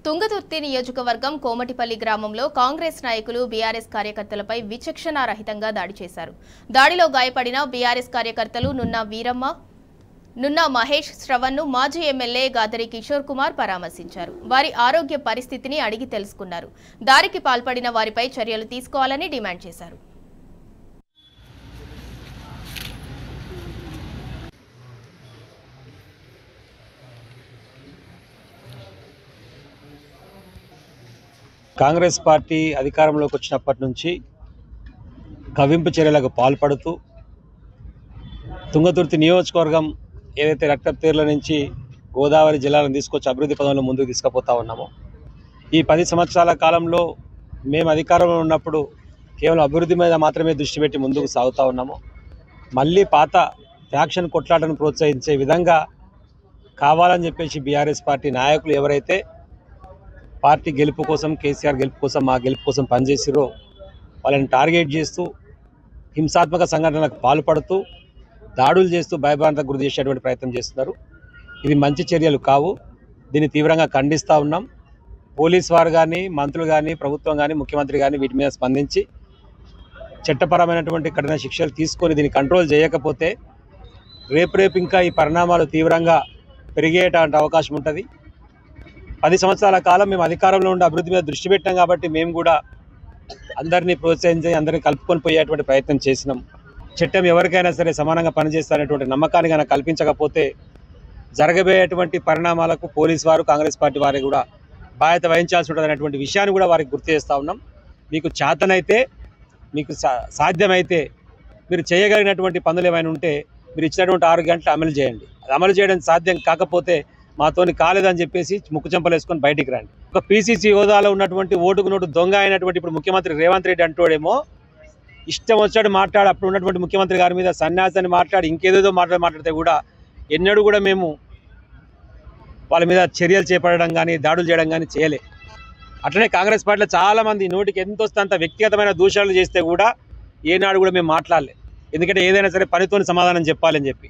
తుంగతుర్తి నియోజకవర్గం కోమటిపల్లి గ్రామంలో కాంగ్రెస్ నాయకులు బీఆర్ఎస్ కార్యకర్తలపై విచక్షణారహితంగా దాడి చేశారు. దాడిలో గాయపడిన బీఆర్ఎస్ కార్యకర్తలు నున్నా వీరమ్మ, నున్నా మహేష్ శ్రవణ్ను మాజీ ఎమ్మెల్యే గాదరి కిషోర్ కుమార్ పరామర్శించారు. వారి ఆరోగ్య పరిస్థితిని అడిగి తెలుసుకున్నారు. దాడికి పాల్పడిన వారిపై చర్యలు తీసుకోవాలని డిమాండ్ చేశారు. కాంగ్రెస్ పార్టీ అధికారంలోకి వచ్చినప్పటి నుంచి కవింపు చర్యలకు పాల్పడుతూ తుంగతుర్తి నియోజకవర్గం ఏదైతే రక్తతీర్ల నుంచి గోదావరి జిల్లాలను తీసుకొచ్చి అభివృద్ధి పదంలో ముందుకు తీసుకుపోతా ఉన్నామో, ఈ 10 సంవత్సరాల కాలంలో మేము అధికారంలో ఉన్నప్పుడు కేవలం అభివృద్ధి మీద మాత్రమే దృష్టి పెట్టి ముందుకు సాగుతూ ఉన్నాము. మళ్ళీ పాత ఫ్యాక్షన్ కొట్లాటను ప్రోత్సహించే విధంగా కావాలని చెప్పేసి బీఆర్ఎస్ పార్టీ నాయకులు ఎవరైతే పార్టీ గెలుపు కోసం, కేసీఆర్ గెలుపు కోసం, మా గెలుపు కోసం పనిచేసిరో వాళ్ళని టార్గెట్ చేస్తూ హింసాత్మక సంఘటనలకు పాల్పడుతూ దాడులు చేస్తూ భయభ్రాంతకు గురి చేసేటువంటి ప్రయత్నం చేస్తున్నారు. ఇది మంచి చర్యలు కావు. దీన్ని తీవ్రంగా ఖండిస్తూ ఉన్నాం. పోలీస్ వారు కానీ, మంత్రులు కానీ, ప్రభుత్వం కానీ, ముఖ్యమంత్రి కానీ వీటి మీద స్పందించి చట్టపరమైనటువంటి కఠిన శిక్షలు తీసుకొని దీన్ని కంట్రోల్ చేయకపోతే రేపు ఇంకా ఈ పరిణామాలు తీవ్రంగా పెరిగేటువంటి అవకాశం ఉంటుంది. 10 సంవత్సరాల కాలం మేము అధికారంలో ఉండి అభివృద్ధి మీద దృష్టి పెట్టాం కాబట్టి మేము కూడా అందరినీ ప్రోత్సహించి అందరినీ కలుపుకొని పోయేటువంటి ప్రయత్నం చేసినాం. చట్టం ఎవరికైనా సరే సమానంగా పనిచేస్తారనేటువంటి నమ్మకాన్ని కనుక కల్పించకపోతే జరగబోయేటువంటి పరిణామాలకు పోలీసు వారు, కాంగ్రెస్ పార్టీ వారు కూడా బాధ్యత వహించాల్సి ఉంటుంది అనేటువంటి విషయాన్ని కూడా వారికి గుర్తు చేస్తూ ఉన్నాం. మీకు చేతనైతే, మీకు సాధ్యమైతే మీరు చేయగలిగినటువంటి పనులు ఏమైనా ఉంటే మీరు ఇచ్చినటువంటి 6 గంటలు అమలు చేయండి. అది అమలు చేయడం సాధ్యం కాకపోతే మాతోని కాలేదని చెప్పేసి ముక్కు చెంపలేసుకొని బయటికి రండి. ఒక పీసీసీ హోదాలో ఉన్నటువంటి ఓటుకు నోటు దొంగ అయినటువంటి ఇప్పుడు ముఖ్యమంత్రి రేవంత్ రెడ్డి అంటోడేమో ఇష్టం వచ్చాడు మాట్లాడి, అప్పుడు ఉన్నటువంటి ముఖ్యమంత్రి గారి మీద సన్యాసాన్ని మాట్లాడి ఇంకేదేదో మాట్లాడితే కూడా ఎన్నడూ కూడా మేము వాళ్ళ మీద చర్యలు చేపట్టడం కానీ, దాడులు చేయడం కానీ చేయలే. అట్లనే కాంగ్రెస్ పార్టీలో చాలామంది నోటికి ఎంత వస్తే అంత వ్యక్తిగతమైన దూషణలు చేస్తే కూడా ఏనాడు కూడా మేము మాట్లాడలే. ఎందుకంటే ఏదైనా సరే పనితోని సమాధానం చెప్పాలని చెప్పి.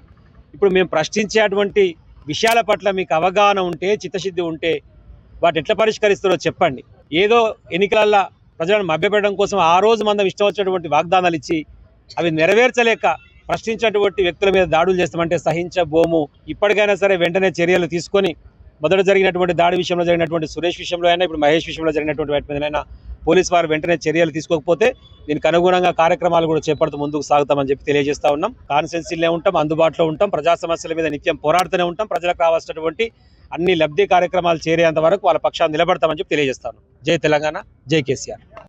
ఇప్పుడు మేము ప్రశ్నించేటువంటి విషయాల పట్ల మీకు అవగాహన ఉంటే, చిత్తశుద్ధి ఉంటే వాటి ఎట్లా పరిష్కరిస్తారో చెప్పండి. ఏదో ఎన్నికలల్లో ప్రజలను మభ్యపెట్టడం కోసం ఆ రోజు మనం ఇష్టం వచ్చినటువంటి వాగ్దానాలు ఇచ్చి అవి నెరవేర్చలేక ప్రశ్నించినటువంటి వ్యక్తుల మీద దాడులు చేస్తామంటే సహించబోము. ఇప్పటికైనా సరే వెంటనే చర్యలు తీసుకొని మొదట జరిగినటువంటి దాడి విషయంలో జరిగినటువంటి సురేష్ విషయంలో అయినా, ఇప్పుడు మహేష్ విషయంలో జరిగినటువంటి వాటి మీదనైనా పోలీసు వారు వెంటనే చర్యలు తీసుకోకపోతే దీనికి అనుగుణంగా కార్యక్రమాలు కూడా చేపడుతూ ముందుకు సాగుతామని చెప్పి తెలియజేస్తూ ఉన్నాం. కాన్స్టిట్యున్సీలో ఉంటాం, అందుబాటులో ఉంటాం, ప్రజా సమస్యల మీద నిత్యం పోరాడుతూనే ఉంటాం. ప్రజలకు రావాల్సినటువంటి అన్ని లబ్ధి కార్యక్రమాలు చేరేంత వరకు వాళ్ళ పక్షాన్ని నిలబడతామని చెప్పి తెలియజేస్తాను. జై తెలంగాణ, జై కేసీఆర్.